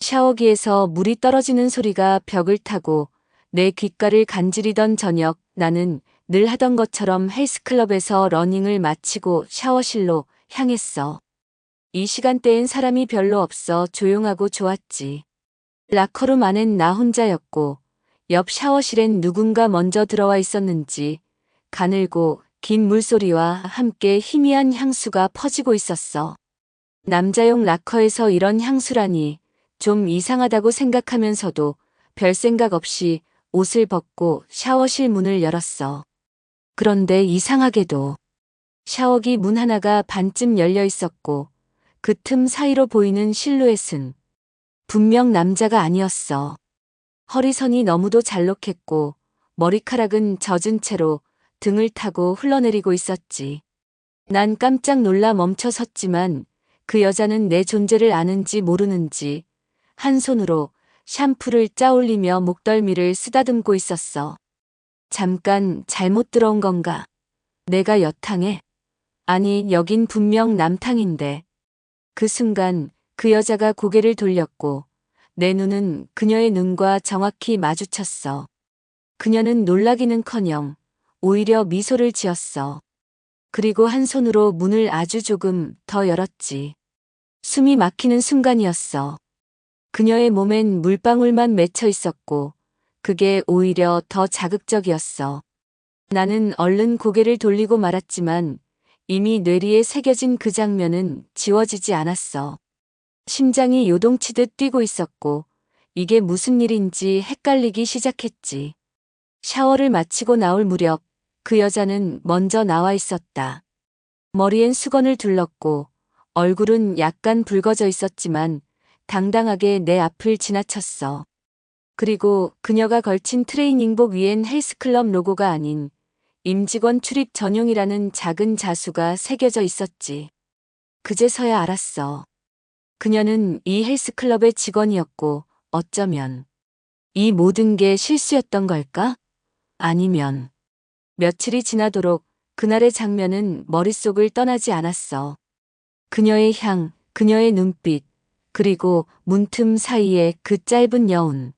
샤워기에서 물이 떨어지는 소리가 벽을 타고 내 귓가를 간지리던 저녁, 나는 늘 하던 것처럼 헬스클럽에서 러닝을 마치고 샤워실로 향했어. 이 시간대엔 사람이 별로 없어 조용하고 좋았지. 라커룸 안엔 나 혼자였고 옆 샤워실엔 누군가 먼저 들어와 있었는지 가늘고 긴 물소리와 함께 희미한 향수가 퍼지고 있었어. 남자용 라커에서 이런 향수라니 좀 이상하다고 생각하면서도 별 생각 없이 옷을 벗고 샤워실 문을 열었어. 그런데 이상하게도 샤워기 문 하나가 반쯤 열려 있었고 그 틈 사이로 보이는 실루엣은 분명 남자가 아니었어. 허리선이 너무도 잘록했고 머리카락은 젖은 채로 등을 타고 흘러내리고 있었지. 난 깜짝 놀라 멈춰 섰지만 그 여자는 내 존재를 아는지 모르는지 한 손으로 샴푸를 짜올리며 목덜미를 쓰다듬고 있었어. 잠깐 잘못 들어온 건가? 내가 여탕에? 아니, 여긴 분명 남탕인데. 그 순간 그 여자가 고개를 돌렸고 내 눈은 그녀의 눈과 정확히 마주쳤어. 그녀는 놀라기는커녕 오히려 미소를 지었어. 그리고 한 손으로 문을 아주 조금 더 열었지. 숨이 막히는 순간이었어. 그녀의 몸엔 물방울만 맺혀 있었고 그게 오히려 더 자극적이었어. 나는 얼른 고개를 돌리고 말았지만 이미 뇌리에 새겨진 그 장면은 지워지지 않았어. 심장이 요동치듯 뛰고 있었고 이게 무슨 일인지 헷갈리기 시작했지. 샤워를 마치고 나올 무렵 그 여자는 먼저 나와 있었다. 머리엔 수건을 둘렀고 얼굴은 약간 붉어져 있었지만 당당하게 내 앞을 지나쳤어. 그리고 그녀가 걸친 트레이닝복 위엔 헬스클럽 로고가 아닌 임직원 출입 전용이라는 작은 자수가 새겨져 있었지. 그제서야 알았어. 그녀는 이 헬스클럽의 직원이었고 어쩌면 이 모든 게 실수였던 걸까? 아니면 며칠이 지나도록 그날의 장면은 머릿속을 떠나지 않았어. 그녀의 향, 그녀의 눈빛, 그리고 문틈 사이에 그 짧은 여운.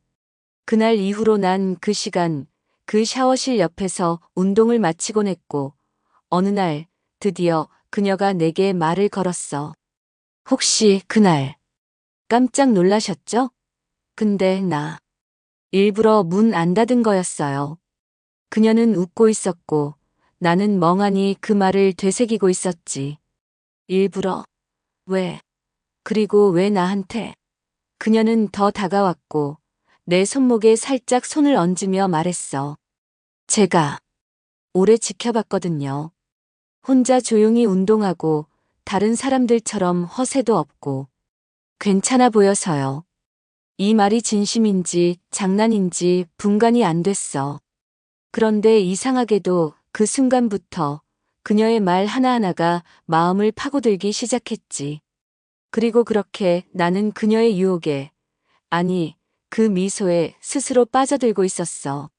그날 이후로 난 그 시간, 그 샤워실 옆에서 운동을 마치곤 했고 어느 날 드디어 그녀가 내게 말을 걸었어. 혹시 그날 깜짝 놀라셨죠? 근데 나 일부러 문 안 닫은 거였어요. 그녀는 웃고 있었고 나는 멍하니 그 말을 되새기고 있었지. 일부러? 왜? 그리고 왜 나한테? 그녀는 더 다가왔고 내 손목에 살짝 손을 얹으며 말했어. 제가 오래 지켜봤거든요. 혼자 조용히 운동하고 다른 사람들처럼 허세도 없고 괜찮아 보여서요. 이 말이 진심인지 장난인지 분간이 안 됐어. 그런데 이상하게도 그 순간부터 그녀의 말 하나하나가 마음을 파고들기 시작했지. 그리고 그렇게 나는 그녀의 유혹에, 아니, 그 미소에 스스로 빠져들고 있었어.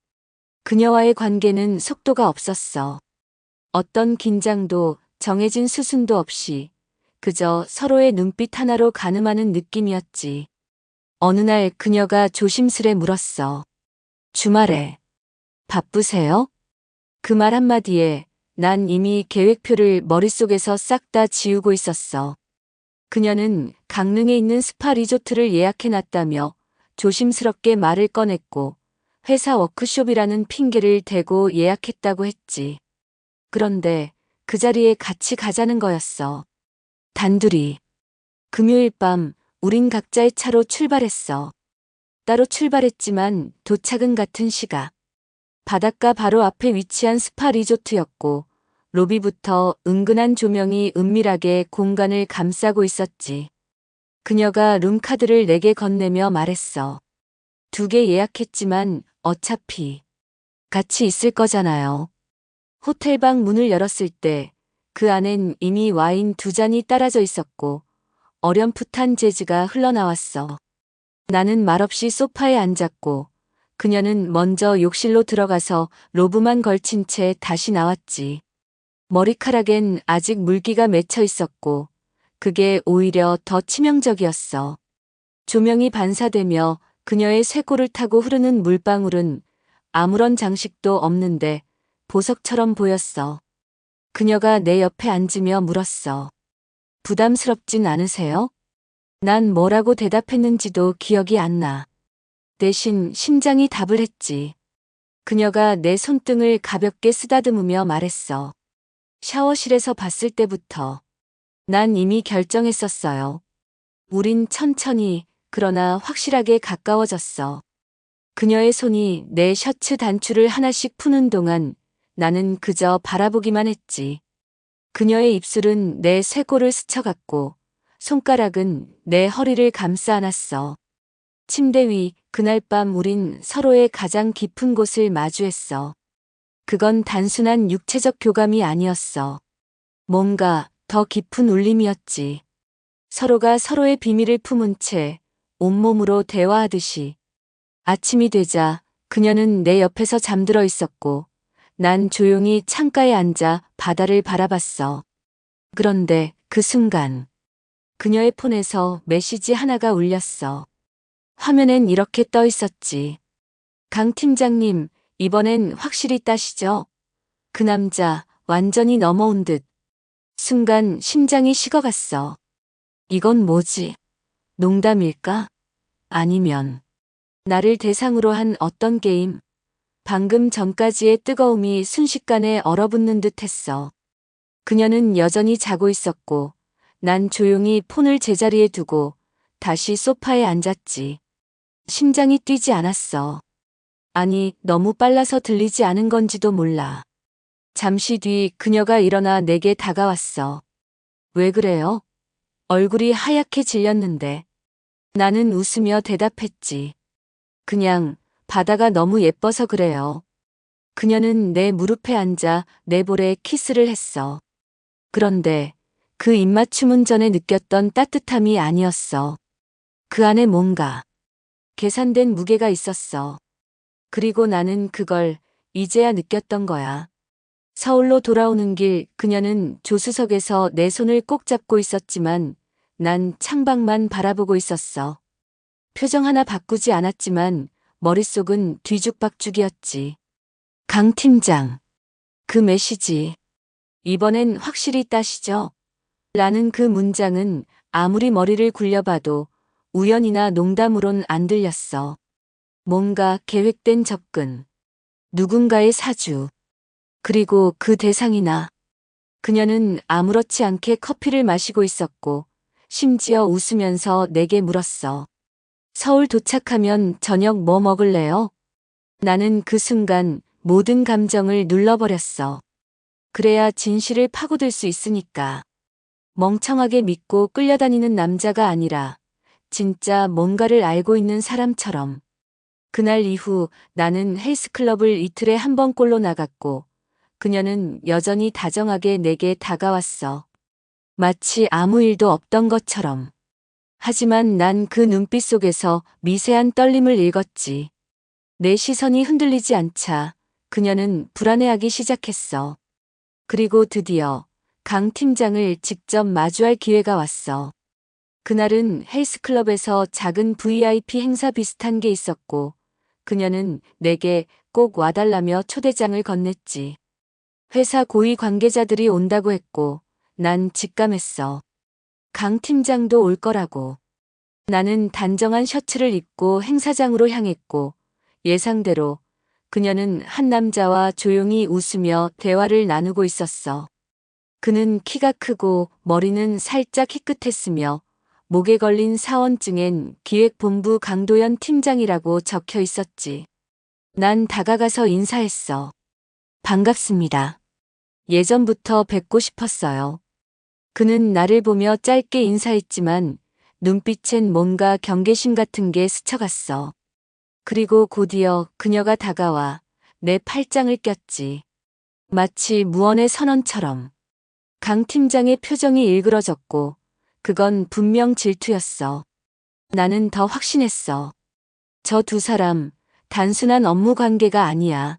그녀와의 관계는 속도가 없었어. 어떤 긴장도 정해진 수순도 없이 그저 서로의 눈빛 하나로 가늠하는 느낌이었지. 어느 날 그녀가 조심스레 물었어. 주말에 바쁘세요? 그 말 한마디에 난 이미 계획표를 머릿속에서 싹 다 지우고 있었어. 그녀는 강릉에 있는 스파 리조트를 예약해놨다며 조심스럽게 말을 꺼냈고 회사 워크숍이라는 핑계를 대고 예약했다고 했지. 그런데 그 자리에 같이 가자는 거였어. 단둘이. 금요일 밤 우린 각자의 차로 출발했어. 따로 출발했지만 도착은 같은 시각. 바닷가 바로 앞에 위치한 스파 리조트였고 로비부터 은근한 조명이 은밀하게 공간을 감싸고 있었지. 그녀가 룸카드를 내게 건네며 말했어. 2개 예약했지만 어차피 같이 있을 거잖아요. 호텔방 문을 열었을 때 그 안엔 이미 와인 2잔이 따라져 있었고 어렴풋한 재즈가 흘러나왔어. 나는 말없이 소파에 앉았고 그녀는 먼저 욕실로 들어가서 로브만 걸친 채 다시 나왔지. 머리카락엔 아직 물기가 맺혀 있었고 그게 오히려 더 치명적이었어. 조명이 반사되며 그녀의 쇄골을 타고 흐르는 물방울은 아무런 장식도 없는데 보석처럼 보였어. 그녀가 내 옆에 앉으며 물었어. 부담스럽진 않으세요? 난 뭐라고 대답했는지도 기억이 안 나. 대신 심장이 답을 했지. 그녀가 내 손등을 가볍게 쓰다듬으며 말했어. 샤워실에서 봤을 때부터 난 이미 결정했었어요. 우린 천천히 그러나 확실하게 가까워졌어. 그녀의 손이 내 셔츠 단추를 하나씩 푸는 동안 나는 그저 바라보기만 했지. 그녀의 입술은 내 쇄골을 스쳐갔고 손가락은 내 허리를 감싸 안았어. 침대 위 그날 밤 우린 서로의 가장 깊은 곳을 마주했어. 그건 단순한 육체적 교감이 아니었어. 뭔가 더 깊은 울림이었지. 서로가 서로의 비밀을 품은 채 온몸으로 대화하듯이. 아침이 되자 그녀는 내 옆에서 잠들어 있었고 난 조용히 창가에 앉아 바다를 바라봤어. 그런데 그 순간 그녀의 폰에서 메시지 하나가 울렸어. 화면엔 이렇게 떠 있었지. 강 팀장님, 이번엔 확실히 따시죠? 그 남자 완전히 넘어온 듯. 순간 심장이 식어갔어. 이건 뭐지? 농담일까? 아니면 나를 대상으로 한 어떤 게임? 방금 전까지의 뜨거움이 순식간에 얼어붙는 듯 했어. 그녀는 여전히 자고 있었고 난 조용히 폰을 제자리에 두고 다시 소파에 앉았지. 심장이 뛰지 않았어. 아니, 너무 빨라서 들리지 않은 건지도 몰라. 잠시 뒤 그녀가 일어나 내게 다가왔어. 왜 그래요? 얼굴이 하얗게 질렸는데. 나는 웃으며 대답했지. 그냥 바다가 너무 예뻐서 그래요. 그녀는 내 무릎에 앉아 내 볼에 키스를 했어. 그런데 그 입맞춤은 전에 느꼈던 따뜻함이 아니었어. 그 안에 뭔가 계산된 무게가 있었어. 그리고 나는 그걸 이제야 느꼈던 거야. 서울로 돌아오는 길 그녀는 조수석에서 내 손을 꼭 잡고 있었지만 난 창밖만 바라보고 있었어. 표정 하나 바꾸지 않았지만 머릿속은 뒤죽박죽이었지. 강 팀장. 그 메시지. 이번엔 확실히 따시죠? 라는 그 문장은 아무리 머리를 굴려봐도 우연이나 농담으론 안 들렸어. 뭔가 계획된 접근. 누군가의 사주. 그리고 그 대상이나. 그녀는 아무렇지 않게 커피를 마시고 있었고 심지어 웃으면서 내게 물었어. 서울 도착하면 저녁 뭐 먹을래요? 나는 그 순간 모든 감정을 눌러버렸어. 그래야 진실을 파고들 수 있으니까. 멍청하게 믿고 끌려다니는 남자가 아니라 진짜 뭔가를 알고 있는 사람처럼. 그날 이후 나는 헬스클럽을 이틀에 한 번꼴로 나갔고 그녀는 여전히 다정하게 내게 다가왔어. 마치 아무 일도 없던 것처럼. 하지만 난 그 눈빛 속에서 미세한 떨림을 읽었지. 내 시선이 흔들리지 않자 그녀는 불안해하기 시작했어. 그리고 드디어 강 팀장을 직접 마주할 기회가 왔어. 그날은 헬스클럽에서 작은 VIP 행사 비슷한 게 있었고 그녀는 내게 꼭 와달라며 초대장을 건넸지. 회사 고위 관계자들이 온다고 했고 난 직감했어. 강 팀장도 올 거라고. 나는 단정한 셔츠를 입고 행사장으로 향했고 예상대로 그녀는 한 남자와 조용히 웃으며 대화를 나누고 있었어. 그는 키가 크고 머리는 살짝 희끗했으며 목에 걸린 사원증엔 기획본부 강도연 팀장이라고 적혀 있었지. 난 다가가서 인사했어. 반갑습니다. 예전부터 뵙고 싶었어요. 그는 나를 보며 짧게 인사했지만 눈빛엔 뭔가 경계심 같은 게 스쳐갔어. 그리고 곧이어 그녀가 다가와 내 팔짱을 꼈지. 마치 무언의 선언처럼. 강 팀장의 표정이 일그러졌고 그건 분명 질투였어. 나는 더 확신했어. 저 두 사람 단순한 업무 관계가 아니야.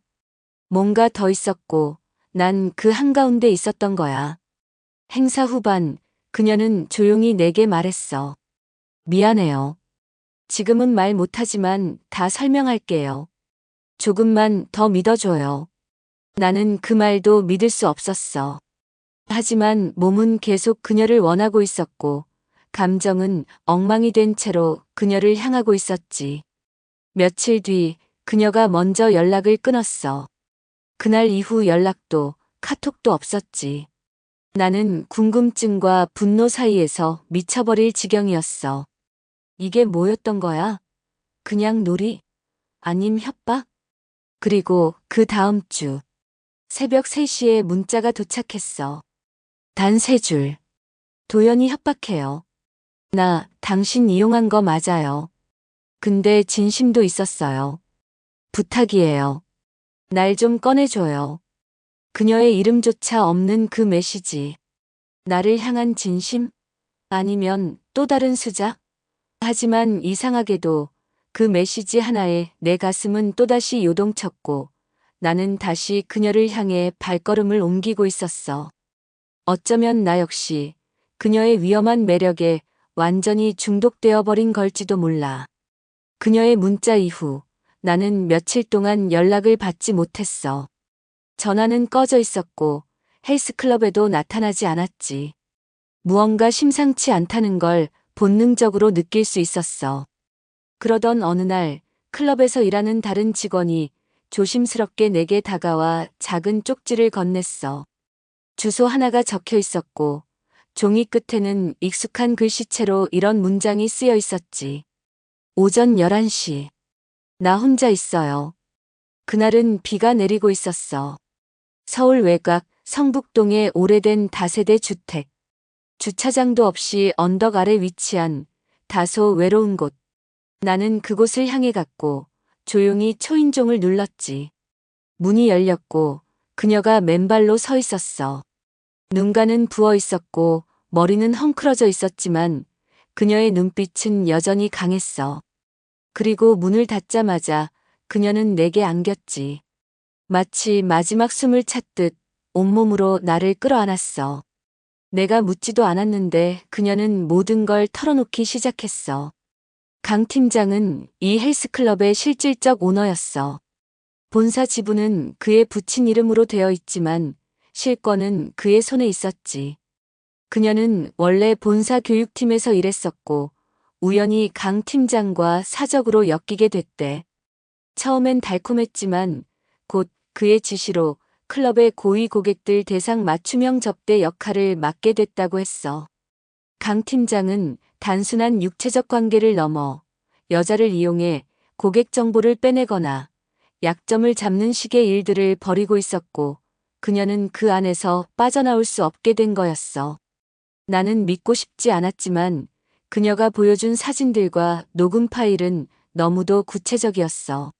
뭔가 더 있었고 난 그 한가운데 있었던 거야. 행사 후반 그녀는 조용히 내게 말했어. 미안해요. 지금은 말 못하지만 다 설명할게요. 조금만 더 믿어줘요. 나는 그 말도 믿을 수 없었어. 하지만 몸은 계속 그녀를 원하고 있었고, 감정은 엉망이 된 채로 그녀를 향하고 있었지. 며칠 뒤 그녀가 먼저 연락을 끊었어. 그날 이후 연락도 카톡도 없었지. 나는 궁금증과 분노 사이에서 미쳐버릴 지경이었어. 이게 뭐였던 거야? 그냥 놀이? 아님 협박? 그리고 그 다음 주 새벽 3시에 문자가 도착했어. 단 3줄. 도연이 협박해요. 나 당신 이용한 거 맞아요. 근데 진심도 있었어요. 부탁이에요. 날 좀 꺼내줘요. 그녀의 이름조차 없는 그 메시지. 나를 향한 진심? 아니면 또 다른 수작? 하지만 이상하게도 그 메시지 하나에 내 가슴은 또다시 요동쳤고 나는 다시 그녀를 향해 발걸음을 옮기고 있었어. 어쩌면 나 역시 그녀의 위험한 매력에 완전히 중독되어 버린 걸지도 몰라. 그녀의 문자 이후 나는 며칠 동안 연락을 받지 못했어. 전화는 꺼져 있었고 헬스클럽에도 나타나지 않았지. 무언가 심상치 않다는 걸 본능적으로 느낄 수 있었어. 그러던 어느 날 클럽에서 일하는 다른 직원이 조심스럽게 내게 다가와 작은 쪽지를 건넸어. 주소 하나가 적혀 있었고 종이 끝에는 익숙한 글씨체로 이런 문장이 쓰여 있었지. 오전 11시. 나 혼자 있어요. 그날은 비가 내리고 있었어. 서울 외곽 성북동의 오래된 다세대 주택. 주차장도 없이 언덕 아래 위치한 다소 외로운 곳. 나는 그곳을 향해 갔고 조용히 초인종을 눌렀지. 문이 열렸고 그녀가 맨발로 서 있었어. 눈가는 부어 있었고 머리는 헝클어져 있었지만 그녀의 눈빛은 여전히 강했어. 그리고 문을 닫자마자 그녀는 내게 안겼지. 마치 마지막 숨을 찼듯 온몸으로 나를 끌어안았어. 내가 묻지도 않았는데 그녀는 모든 걸 털어놓기 시작했어. 강 팀장은 이 헬스클럽의 실질적 오너였어. 본사 지분은 그의 부친 이름으로 되어 있지만 실권은 그의 손에 있었지. 그녀는 원래 본사 교육팀에서 일했었고 우연히 강 팀장과 사적으로 엮이게 됐대. 처음엔 달콤했지만 곧 그의 지시로 클럽의 고위 고객들 대상 맞춤형 접대 역할을 맡게 됐다고 했어. 강 팀장은 단순한 육체적 관계를 넘어 여자를 이용해 고객 정보를 빼내거나 약점을 잡는 식의 일들을 벌이고 있었고 그녀는 그 안에서 빠져나올 수 없게 된 거였어. 나는 믿고 싶지 않았지만 그녀가 보여준 사진들과 녹음 파일은 너무도 구체적이었어.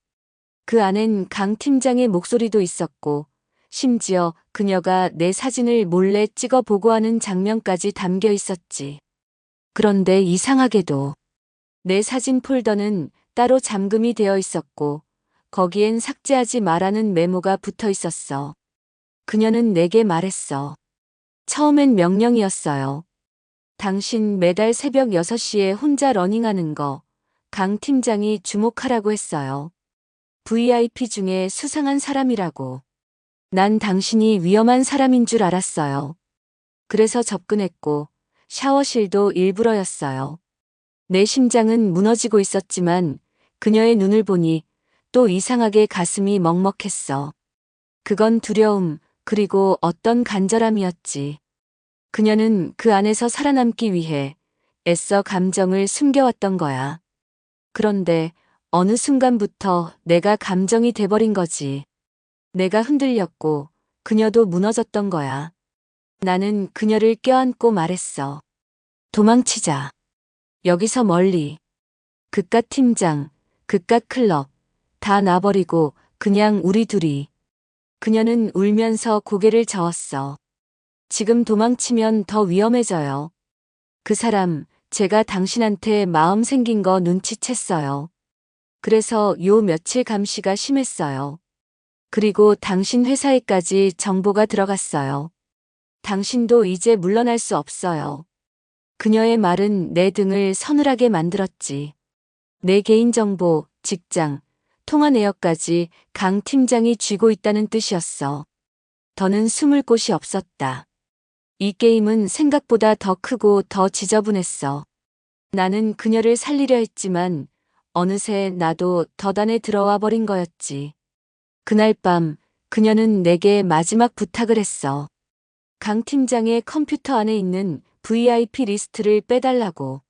그 안엔 강 팀장의 목소리도 있었고 심지어 그녀가 내 사진을 몰래 찍어 보고하는 장면까지 담겨 있었지. 그런데 이상하게도 내 사진 폴더는 따로 잠금이 되어 있었고 거기엔 삭제하지 말라는 메모가 붙어 있었어. 그녀는 내게 말했어. 처음엔 명령이었어요. 당신 매달 새벽 6시에 혼자 러닝하는 거 강 팀장이 주목하라고 했어요. VIP 중에 수상한 사람이라고. 난 당신이 위험한 사람인 줄 알았어요. 그래서 접근했고 샤워실도 일부러였어요. 내 심장은 무너지고 있었지만 그녀의 눈을 보니 또 이상하게 가슴이 먹먹했어. 그건 두려움 그리고 어떤 간절함이었지. 그녀는 그 안에서 살아남기 위해 애써 감정을 숨겨왔던 거야. 그런데 어느 순간부터 내가 감정이 돼버린 거지. 내가 흔들렸고 그녀도 무너졌던 거야. 나는 그녀를 껴안고 말했어. 도망치자. 여기서 멀리. 그깟 팀장, 그깟 클럽, 다 놔버리고 그냥 우리 둘이. 그녀는 울면서 고개를 저었어. 지금 도망치면 더 위험해져요. 그 사람, 제가 당신한테 마음 생긴 거 눈치챘어요. 그래서 요 며칠 감시가 심했어요. 그리고 당신 회사에까지 정보가 들어갔어요. 당신도 이제 물러날 수 없어요. 그녀의 말은 내 등을 서늘하게 만들었지. 내 개인정보, 직장, 통화 내역까지 강 팀장이 쥐고 있다는 뜻이었어. 더는 숨을 곳이 없었다. 이 게임은 생각보다 더 크고 더 지저분했어. 나는 그녀를 살리려 했지만 어느새 나도 덫안에 들어와 버린 거였지. 그날 밤 그녀는 내게 마지막 부탁을 했어. 강 팀장의 컴퓨터 안에 있는 VIP 리스트를 빼달라고.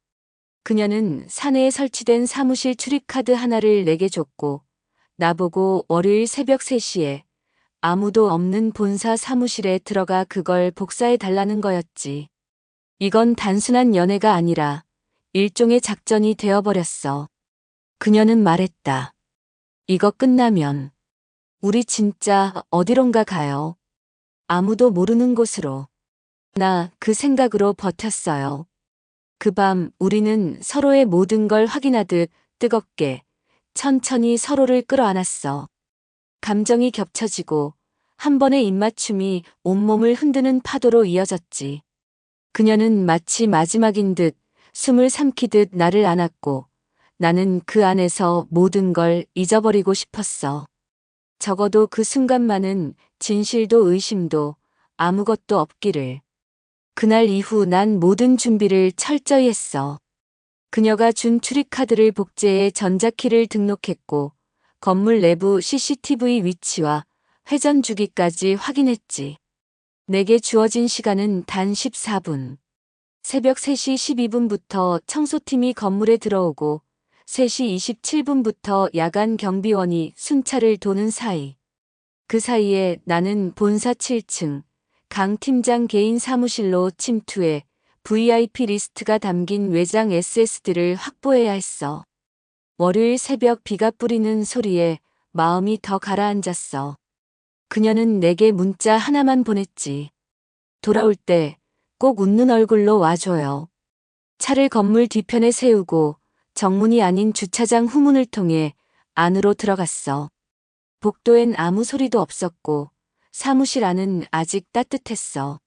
그녀는 사내에 설치된 사무실 출입카드 하나를 내게 줬고 나보고 월요일 새벽 3시에 아무도 없는 본사 사무실에 들어가 그걸 복사해 달라는 거였지. 이건 단순한 연애가 아니라 일종의 작전이 되어버렸어. 그녀는 말했다. 이거 끝나면 우리 진짜 어디론가 가요. 아무도 모르는 곳으로. 나 그 생각으로 버텼어요. 그 밤 우리는 서로의 모든 걸 확인하듯 뜨겁게 천천히 서로를 끌어안았어. 감정이 겹쳐지고 한 번의 입맞춤이 온몸을 흔드는 파도로 이어졌지. 그녀는 마치 마지막인 듯 숨을 삼키듯 나를 안았고 나는 그 안에서 모든 걸 잊어버리고 싶었어. 적어도 그 순간만은 진실도 의심도 아무것도 없기를. 그날 이후 난 모든 준비를 철저히 했어. 그녀가 준 출입카드를 복제해 전자키를 등록했고 건물 내부 CCTV 위치와 회전 주기까지 확인했지. 내게 주어진 시간은 단 14분. 새벽 3시 12분부터 청소팀이 건물에 들어오고 3시 27분부터 야간 경비원이 순찰을 도는 사이. 그 사이에 나는 본사 7층 강 팀장 개인 사무실로 침투해 VIP 리스트가 담긴 외장 SSD를 확보해야 했어. 월요일 새벽 비가 뿌리는 소리에 마음이 더 가라앉았어. 그녀는 내게 문자 하나만 보냈지. 돌아올 때 꼭 웃는 얼굴로 와줘요. 차를 건물 뒤편에 세우고 정문이 아닌 주차장 후문을 통해 안으로 들어갔어. 복도엔 아무 소리도 없었고 사무실 안은 아직 따뜻했어.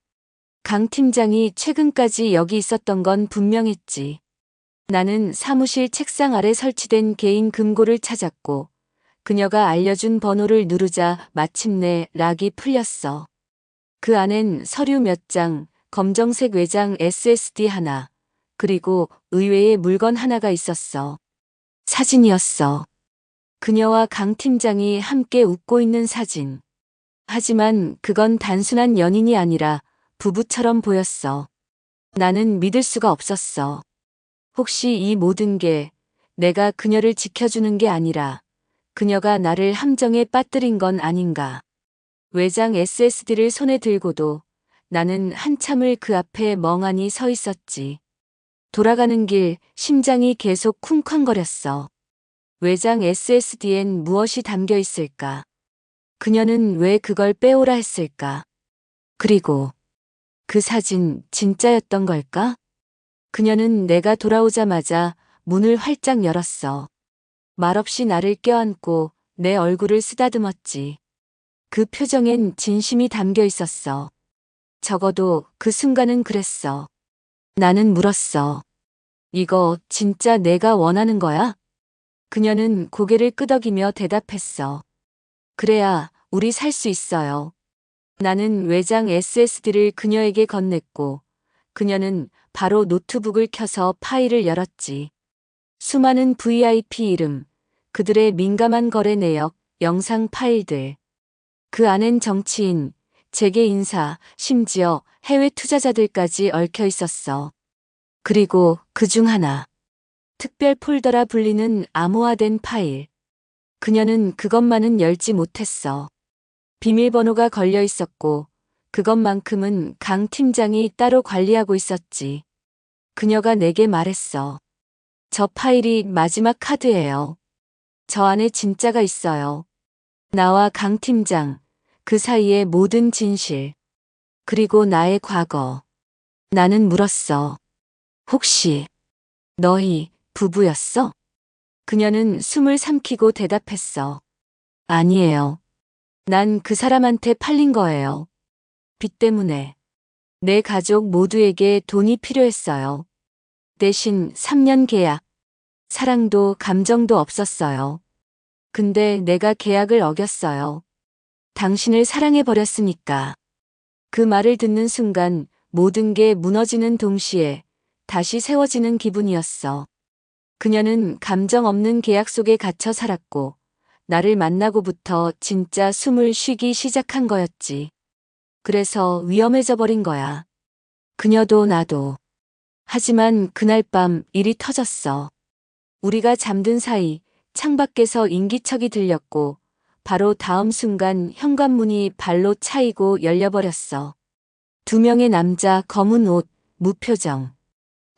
강 팀장이 최근까지 여기 있었던 건 분명했지. 나는 사무실 책상 아래 설치된 개인 금고를 찾았고 그녀가 알려준 번호를 누르자 마침내 락이 풀렸어. 그 안엔 서류 몇 장, 검정색 외장 SSD 하나, 그리고 의외의 물건 하나가 있었어. 사진이었어. 그녀와 강 팀장이 함께 웃고 있는 사진. 하지만 그건 단순한 연인이 아니라 부부처럼 보였어. 나는 믿을 수가 없었어. 혹시 이 모든 게 내가 그녀를 지켜주는 게 아니라 그녀가 나를 함정에 빠뜨린 건 아닌가. 외장 SSD를 손에 들고도 나는 한참을 그 앞에 멍하니 서 있었지. 돌아가는 길 심장이 계속 쿵쾅거렸어. 외장 SSD엔 무엇이 담겨 있을까? 그녀는 왜 그걸 빼오라 했을까? 그리고 그 사진 진짜였던 걸까? 그녀는 내가 돌아오자마자 문을 활짝 열었어. 말없이 나를 껴안고 내 얼굴을 쓰다듬었지. 그 표정엔 진심이 담겨 있었어. 적어도 그 순간은 그랬어. 나는 물었어. 이거 진짜 내가 원하는 거야? 그녀는 고개를 끄덕이며 대답했어. 그래야 우리 살 수 있어요. 나는 외장 SSD를 그녀에게 건넸고 그녀는 바로 노트북을 켜서 파일을 열었지. 수많은 VIP 이름, 그들의 민감한 거래 내역, 영상 파일들. 그 안엔 정치인, 재계 인사, 심지어 해외 투자자들까지 얽혀 있었어. 그리고 그 중 하나. 특별 폴더라 불리는 암호화된 파일. 그녀는 그것만은 열지 못했어. 비밀번호가 걸려 있었고 그것만큼은 강 팀장이 따로 관리하고 있었지. 그녀가 내게 말했어. 저 파일이 마지막 카드예요. 저 안에 진짜가 있어요. 나와 강 팀장, 그 사이의 모든 진실. 그리고 나의 과거. 나는 물었어. 혹시 너희 부부였어? 그녀는 숨을 삼키고 대답했어. 아니에요. 난 그 사람한테 팔린 거예요. 빚 때문에. 내 가족 모두에게 돈이 필요했어요. 대신 3년 계약. 사랑도 감정도 없었어요. 근데 내가 계약을 어겼어요. 당신을 사랑해버렸으니까. 그 말을 듣는 순간 모든 게 무너지는 동시에 다시 세워지는 기분이었어. 그녀는 감정 없는 계약 속에 갇혀 살았고, 나를 만나고부터 진짜 숨을 쉬기 시작한 거였지. 그래서 위험해져 버린 거야. 그녀도 나도. 하지만 그날 밤 일이 터졌어. 우리가 잠든 사이 창밖에서 인기척이 들렸고 바로 다음 순간 현관문이 발로 차이고 열려버렸어. 두 명의 남자, 검은 옷, 무표정.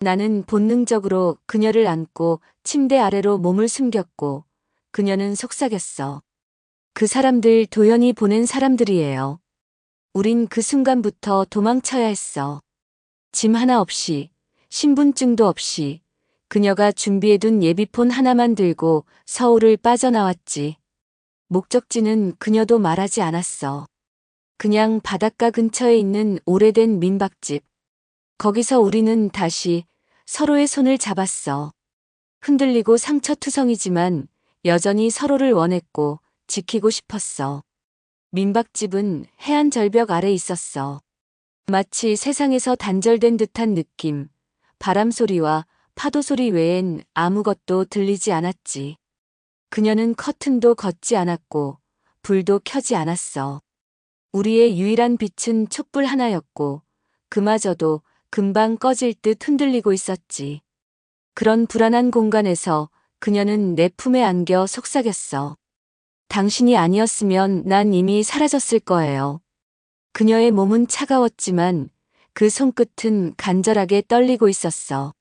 나는 본능적으로 그녀를 안고 침대 아래로 몸을 숨겼고 그녀는 속삭였어. 그 사람들 도연이 보낸 사람들이에요. 우린 그 순간부터 도망쳐야 했어. 짐 하나 없이, 신분증도 없이 그녀가 준비해둔 예비폰 하나만 들고 서울을 빠져나왔지. 목적지는 그녀도 말하지 않았어. 그냥 바닷가 근처에 있는 오래된 민박집. 거기서 우리는 다시 서로의 손을 잡았어. 흔들리고 상처투성이지만 여전히 서로를 원했고 지키고 싶었어. 민박집은 해안 절벽 아래 있었어. 마치 세상에서 단절된 듯한 느낌. 바람 소리와 파도 소리 외엔 아무것도 들리지 않았지. 그녀는 커튼도 걷지 않았고 불도 켜지 않았어. 우리의 유일한 빛은 촛불 하나였고 그마저도 금방 꺼질 듯 흔들리고 있었지. 그런 불안한 공간에서 그녀는 내 품에 안겨 속삭였어. 당신이 아니었으면 난 이미 사라졌을 거예요. 그녀의 몸은 차가웠지만 그 손끝은 간절하게 떨리고 있었어.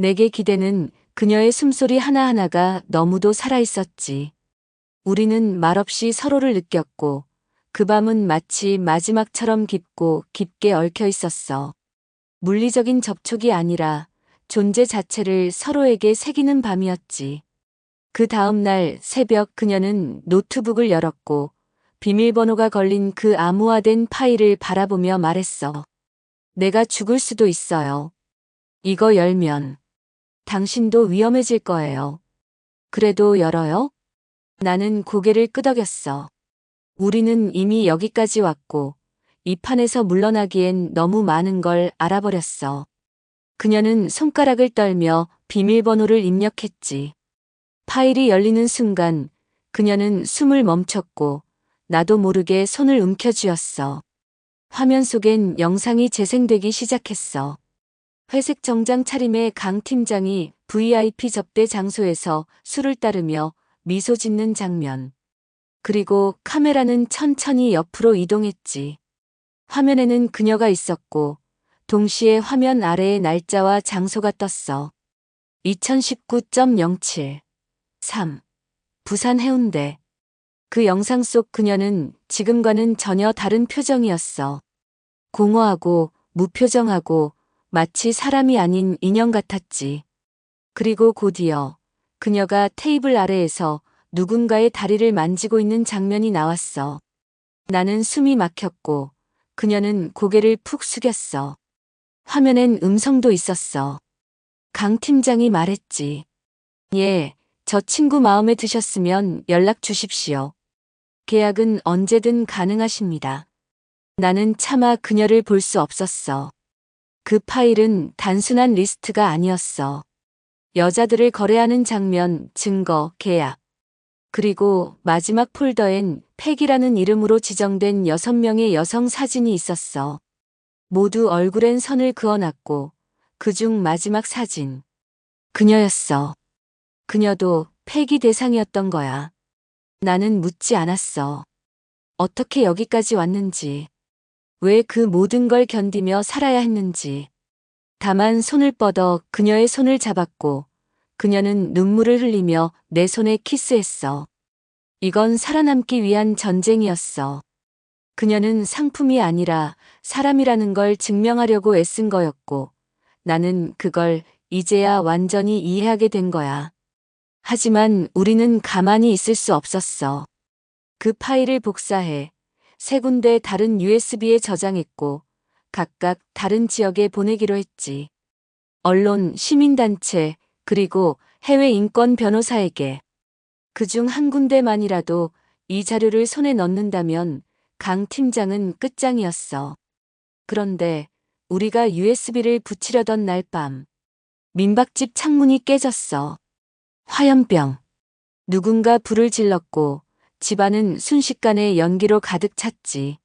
내게 기대는 그녀의 숨소리 하나하나가 너무도 살아있었지. 우리는 말없이 서로를 느꼈고 그 밤은 마치 마지막처럼 깊고 깊게 얽혀 있었어. 물리적인 접촉이 아니라 존재 자체를 서로에게 새기는 밤이었지. 그 다음 날 새벽 그녀는 노트북을 열었고 비밀번호가 걸린 그 암호화된 파일을 바라보며 말했어. 내가 죽을 수도 있어요. 이거 열면 당신도 위험해질 거예요. 그래도 열어요? 나는 고개를 끄덕였어. 우리는 이미 여기까지 왔고 이 판에서 물러나기엔 너무 많은 걸 알아버렸어. 그녀는 손가락을 떨며 비밀번호를 입력했지. 파일이 열리는 순간 그녀는 숨을 멈췄고 나도 모르게 손을 움켜쥐었어. 화면 속엔 영상이 재생되기 시작했어. 회색 정장 차림의 강 팀장이 VIP 접대 장소에서 술을 따르며 미소 짓는 장면. 그리고 카메라는 천천히 옆으로 이동했지. 화면에는 그녀가 있었고 동시에 화면 아래에 날짜와 장소가 떴어. 2019.07 3. 부산 해운대. 그 영상 속 그녀는 지금과는 전혀 다른 표정이었어. 공허하고 무표정하고 마치 사람이 아닌 인형 같았지. 그리고 곧이어 그녀가 테이블 아래에서 누군가의 다리를 만지고 있는 장면이 나왔어. 나는 숨이 막혔고 그녀는 고개를 푹 숙였어. 화면엔 음성도 있었어. 강 팀장이 말했지. 예, 저 친구 마음에 드셨으면 연락 주십시오. 계약은 언제든 가능하십니다. 나는 차마 그녀를 볼 수 없었어. 그 파일은 단순한 리스트가 아니었어. 여자들을 거래하는 장면, 증거, 계약. 그리고 마지막 폴더엔 팩이라는 이름으로 지정된 6명의 여성 사진이 있었어. 모두 얼굴엔 선을 그어놨고 그중 마지막 사진. 그녀였어. 그녀도 팩이 대상이었던 거야. 나는 묻지 않았어. 어떻게 여기까지 왔는지. 왜 그 모든 걸 견디며 살아야 했는지. 다만 손을 뻗어 그녀의 손을 잡았고 그녀는 눈물을 흘리며 내 손에 키스했어. 이건 살아남기 위한 전쟁이었어. 그녀는 상품이 아니라 사람이라는 걸 증명하려고 애쓴 거였고 나는 그걸 이제야 완전히 이해하게 된 거야. 하지만 우리는 가만히 있을 수 없었어. 그 파일을 복사해 세 군데 다른 USB에 저장했고 각각 다른 지역에 보내기로 했지. 언론, 시민단체, 그리고 해외 인권 변호사에게. 그중 한 군데만이라도 이 자료를 손에 넣는다면 강 팀장은 끝장이었어. 그런데 우리가 USB를 붙이려던 날 밤, 민박집 창문이 깨졌어. 화염병. 누군가 불을 질렀고 집안은 순식간에 연기로 가득 찼지.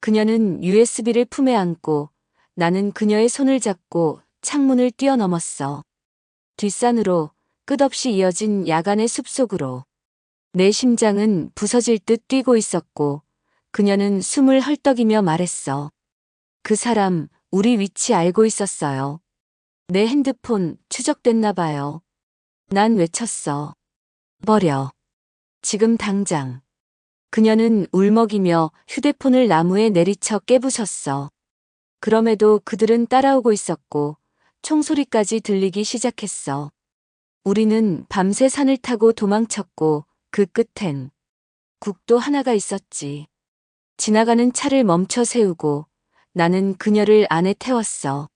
그녀는 USB를 품에 안고 나는 그녀의 손을 잡고 창문을 뛰어넘었어. 뒷산으로 끝없이 이어진 야간의 숲속으로. 내 심장은 부서질 듯 뛰고 있었고 그녀는 숨을 헐떡이며 말했어. 그 사람 우리 위치 알고 있었어요. 내 핸드폰 추적됐나 봐요. 난 외쳤어. 버려. 지금 당장. 그녀는 울먹이며 휴대폰을 나무에 내리쳐 깨부셨어. 그럼에도 그들은 따라오고 있었고 총소리까지 들리기 시작했어. 우리는 밤새 산을 타고 도망쳤고 그 끝엔 국도 하나가 있었지. 지나가는 차를 멈춰 세우고 나는 그녀를 안에 태웠어.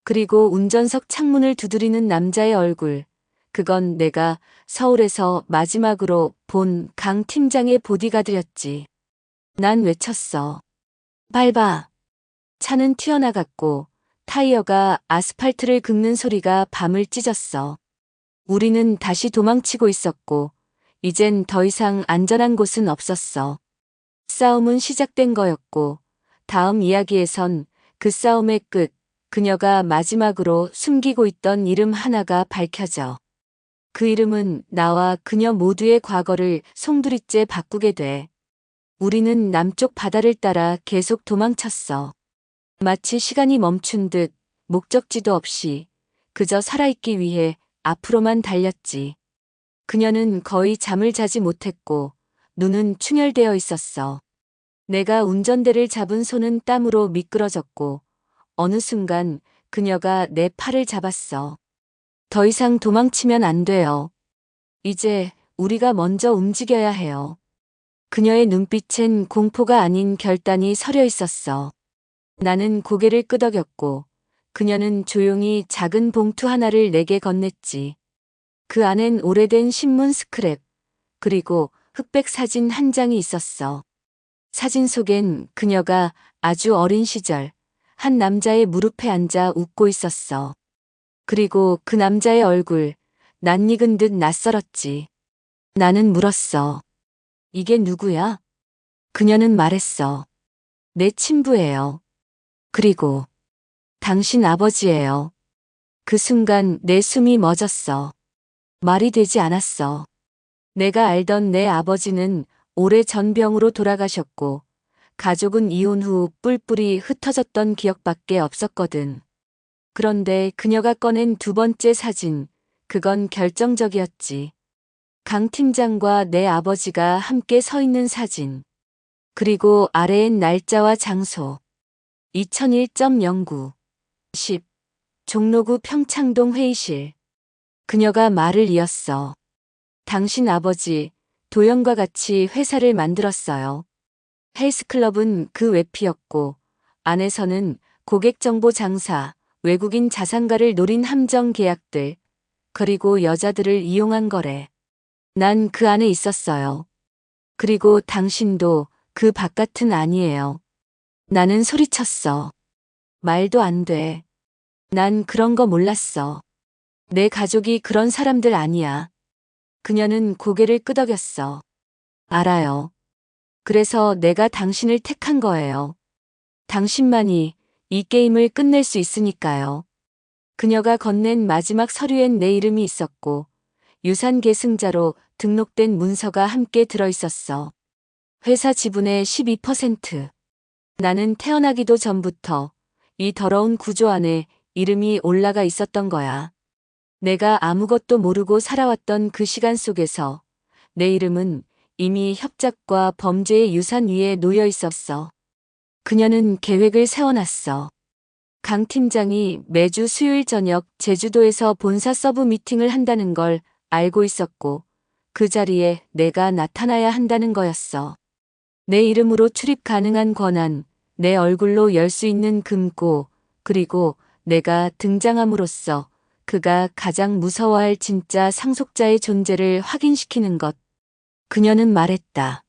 그리고 운전석 창문을 두드리는 남자의 얼굴. 그건 내가 서울에서 마지막으로 본 강 팀장의 보디가드였지. 난 외쳤어. 밟아. 차는 튀어나갔고 타이어가 아스팔트를 긁는 소리가 밤을 찢었어. 우리는 다시 도망치고 있었고 이젠 더 이상 안전한 곳은 없었어. 싸움은 시작된 거였고 다음 이야기에선 그 싸움의 끝, 그녀가 마지막으로 숨기고 있던 이름 하나가 밝혀져. 그 이름은 나와 그녀 모두의 과거를 송두리째 바꾸게 돼. 우리는 남쪽 바다를 따라 계속 도망쳤어. 마치 시간이 멈춘 듯 목적지도 없이 그저 살아있기 위해 앞으로만 달렸지. 그녀는 거의 잠을 자지 못했고 눈은 충혈되어 있었어. 내가 운전대를 잡은 손은 땀으로 미끄러졌고 어느 순간 그녀가 내 팔을 잡았어. 더 이상 도망치면 안 돼요. 이제 우리가 먼저 움직여야 해요. 그녀의 눈빛엔 공포가 아닌 결단이 서려 있었어. 나는 고개를 끄덕였고 그녀는 조용히 작은 봉투 하나를 내게 건넸지. 그 안엔 오래된 신문 스크랩, 그리고 흑백 사진 한 장이 있었어. 사진 속엔 그녀가 아주 어린 시절 한 남자의 무릎에 앉아 웃고 있었어. 그리고 그 남자의 얼굴, 낯익은 듯 낯설었지. 나는 물었어. 이게 누구야? 그녀는 말했어. 내 친부예요. 그리고 당신 아버지예요. 그 순간 내 숨이 멎었어. 말이 되지 않았어. 내가 알던 내 아버지는 오래전 병으로 돌아가셨고 가족은 이혼 후 뿔뿔이 흩어졌던 기억밖에 없었거든. 그런데 그녀가 꺼낸 두 번째 사진, 그건 결정적이었지. 강 팀장과 내 아버지가 함께 서 있는 사진. 그리고 아래엔 날짜와 장소. 2001.09 10 종로구 평창동 회의실. 그녀가 말을 이었어. 당신 아버지 도영과 같이 회사를 만들었어요. 헬스클럽은 그 외피였고 안에서는 고객정보 장사, 외국인 자산가를 노린 함정 계약들, 그리고 여자들을 이용한 거래. 난 그 안에 있었어요. 그리고 당신도 그 바깥은 아니에요. 나는 소리쳤어. 말도 안 돼. 난 그런 거 몰랐어. 내 가족이 그런 사람들 아니야. 그녀는 고개를 끄덕였어. 알아요. 그래서 내가 당신을 택한 거예요. 당신만이 이 게임을 끝낼 수 있으니까요. 그녀가 건넨 마지막 서류엔 내 이름이 있었고 유산 계승자로 등록된 문서가 함께 들어있었어. 회사 지분의 12%. 나는 태어나기도 전부터 이 더러운 구조 안에 이름이 올라가 있었던 거야. 내가 아무것도 모르고 살아왔던 그 시간 속에서 내 이름은 이미 협작과 범죄의 유산 위에 놓여 있었어. 그녀는 계획을 세워놨어. 강 팀장이 매주 수요일 저녁 제주도에서 본사 서브 미팅을 한다는 걸 알고 있었고 그 자리에 내가 나타나야 한다는 거였어. 내 이름으로 출입 가능한 권한, 내 얼굴로 열 수 있는 금고, 그리고 내가 등장함으로써 그가 가장 무서워할 진짜 상속자의 존재를 확인시키는 것. 그녀는 말했다.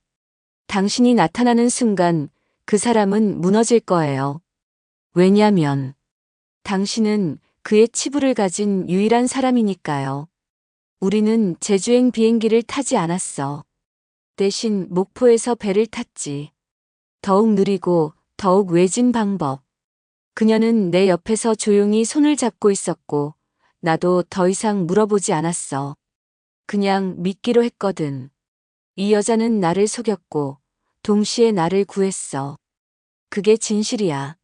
당신이 나타나는 순간 그 사람은 무너질 거예요. 왜냐면 당신은 그의 치부를 가진 유일한 사람이니까요. 우리는 제주행 비행기를 타지 않았어. 대신 목포에서 배를 탔지. 더욱 느리고 더욱 외진 방법. 그녀는 내 옆에서 조용히 손을 잡고 있었고 나도 더 이상 물어보지 않았어. 그냥 믿기로 했거든. 이 여자는 나를 속였고 동시에 나를 구했어. 그게 진실이야.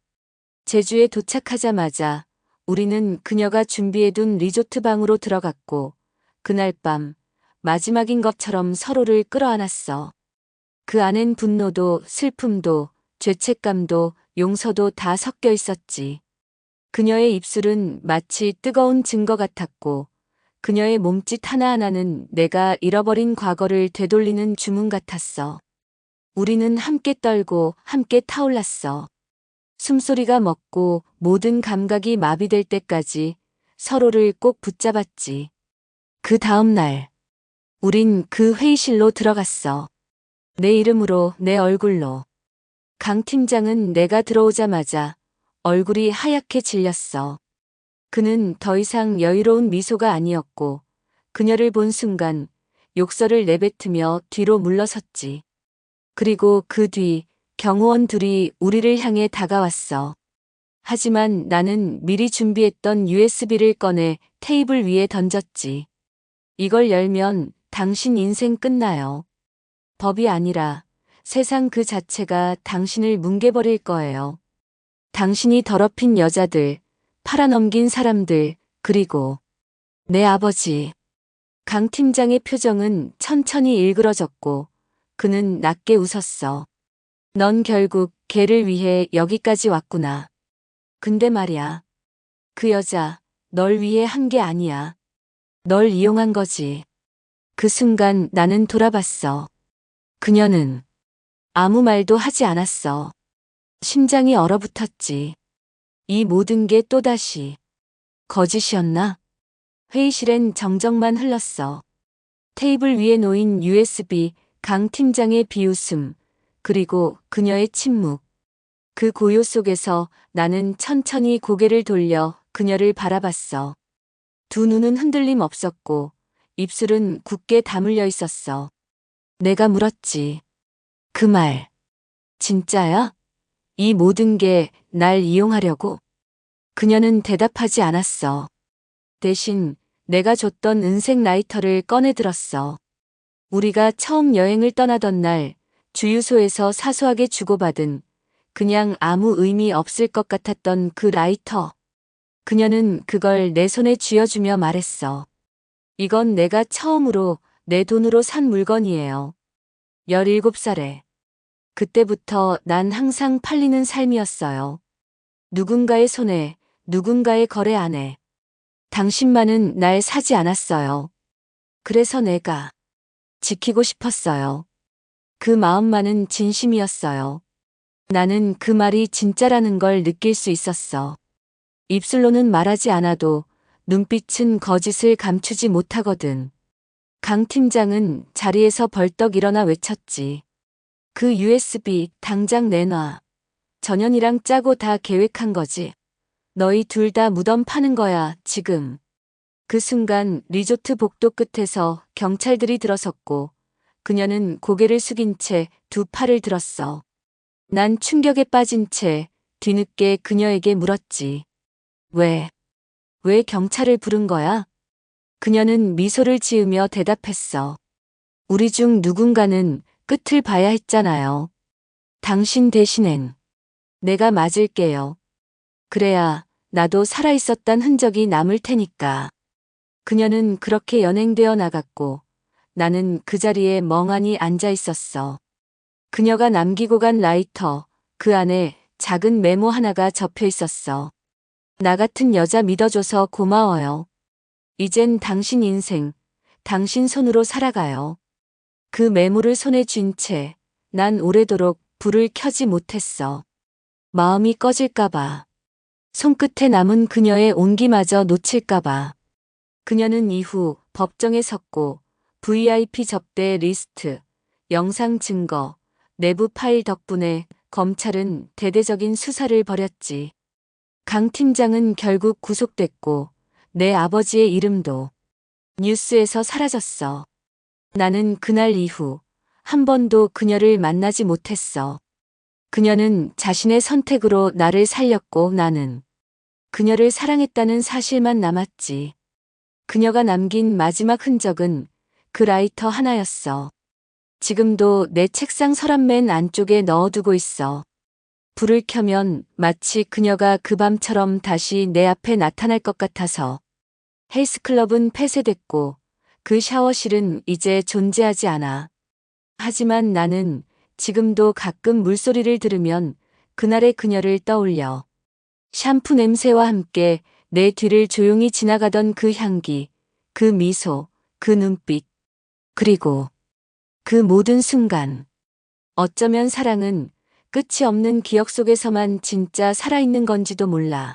제주에 도착하자마자 우리는 그녀가 준비해둔 리조트 방으로 들어갔고 그날 밤 마지막인 것처럼 서로를 끌어안았어. 그 안엔 분노도 슬픔도 죄책감도 용서도 다 섞여 있었지. 그녀의 입술은 마치 뜨거운 증거 같았고 그녀의 몸짓 하나하나는 내가 잃어버린 과거를 되돌리는 주문 같았어. 우리는 함께 떨고 함께 타올랐어. 숨소리가 멎고 모든 감각이 마비될 때까지 서로를 꼭 붙잡았지. 그 다음 날, 우린 그 회의실로 들어갔어. 내 이름으로, 내 얼굴로. 강 팀장은 내가 들어오자마자 얼굴이 하얗게 질렸어. 그는 더 이상 여유로운 미소가 아니었고 그녀를 본 순간 욕설을 내뱉으며 뒤로 물러섰지. 그리고 그 뒤 경호원 둘이 우리를 향해 다가왔어. 하지만 나는 미리 준비했던 USB를 꺼내 테이블 위에 던졌지. 이걸 열면 당신 인생 끝나요. 법이 아니라 세상 그 자체가 당신을 뭉개버릴 거예요. 당신이 더럽힌 여자들, 팔아넘긴 사람들, 그리고 내 아버지. 강 팀장의 표정은 천천히 일그러졌고 그는 낮게 웃었어. 넌 결국 걔를 위해 여기까지 왔구나. 근데 말야. 그 여자 널 위해 한 게 아니야. 널 이용한 거지. 그 순간 나는 돌아봤어. 그녀는 아무 말도 하지 않았어. 심장이 얼어붙었지. 이 모든 게 또다시 거짓이었나? 회의실엔 정적만 흘렀어. 테이블 위에 놓인 USB, 강 팀장의 비웃음, 그리고 그녀의 침묵. 그 고요 속에서 나는 천천히 고개를 돌려 그녀를 바라봤어. 두 눈은 흔들림 없었고 입술은 굳게 다물려 있었어. 내가 물었지. 그 말, 진짜야? 이 모든 게 날 이용하려고? 그녀는 대답하지 않았어. 대신 내가 줬던 은색 라이터를 꺼내 들었어. 우리가 처음 여행을 떠나던 날 주유소에서 사소하게 주고받은 그냥 아무 의미 없을 것 같았던 그 라이터. 그녀는 그걸 내 손에 쥐어주며 말했어. 이건 내가 처음으로 내 돈으로 산 물건이에요. 17살에. 그때부터 난 항상 팔리는 삶이었어요. 누군가의 손에, 누군가의 거래 안에. 당신만은 날 사지 않았어요. 그래서 내가 지키고 싶었어요. 그 마음만은 진심이었어요. 나는 그 말이 진짜라는 걸 느낄 수 있었어. 입술로는 말하지 않아도 눈빛은 거짓을 감추지 못하거든. 강 팀장은 자리에서 벌떡 일어나 외쳤지. 그 USB 당장 내놔. 전현이랑 짜고 다 계획한 거지. 너희 둘 다 무덤 파는 거야, 지금. 그 순간 리조트 복도 끝에서 경찰들이 들어섰고 그녀는 고개를 숙인 채 두 팔을 들었어. 난 충격에 빠진 채 뒤늦게 그녀에게 물었지. 왜 경찰을 부른 거야? 그녀는 미소를 지으며 대답했어. 우리 중 누군가는 끝을 봐야 했잖아요. 당신 대신엔 내가 맞을게요. 그래야 나도 살아있었단 흔적이 남을 테니까. 그녀는 그렇게 연행되어 나갔고 나는 그 자리에 멍하니 앉아 있었어. 그녀가 남기고 간 라이터, 그 안에 작은 메모 하나가 접혀 있었어. 나 같은 여자 믿어줘서 고마워요. 이젠 당신 인생, 당신 손으로 살아가요. 그 메모를 손에 쥔 채 난 오래도록 불을 켜지 못했어. 마음이 꺼질까봐. 손끝에 남은 그녀의 온기마저 놓칠까봐. 그녀는 이후 법정에 섰고 VIP 접대 리스트, 영상 증거, 내부 파일 덕분에 검찰은 대대적인 수사를 벌였지. 강 팀장은 결국 구속됐고 내 아버지의 이름도 뉴스에서 사라졌어. 나는 그날 이후 한 번도 그녀를 만나지 못했어. 그녀는 자신의 선택으로 나를 살렸고 나는 그녀를 사랑했다는 사실만 남았지. 그녀가 남긴 마지막 흔적은 그 라이터 하나였어. 지금도 내 책상 서랍 맨 안쪽에 넣어두고 있어. 불을 켜면 마치 그녀가 그 밤처럼 다시 내 앞에 나타날 것 같아서. 헬스클럽은 폐쇄됐고 그 샤워실은 이제 존재하지 않아. 하지만 나는 지금도 가끔 물소리를 들으면 그날의 그녀를 떠올려. 샴푸 냄새와 함께 내 뒤를 조용히 지나가던 그 향기, 그 미소, 그 눈빛, 그리고 그 모든 순간. 어쩌면 사랑은 끝이 없는 기억 속에서만 진짜 살아있는 건지도 몰라.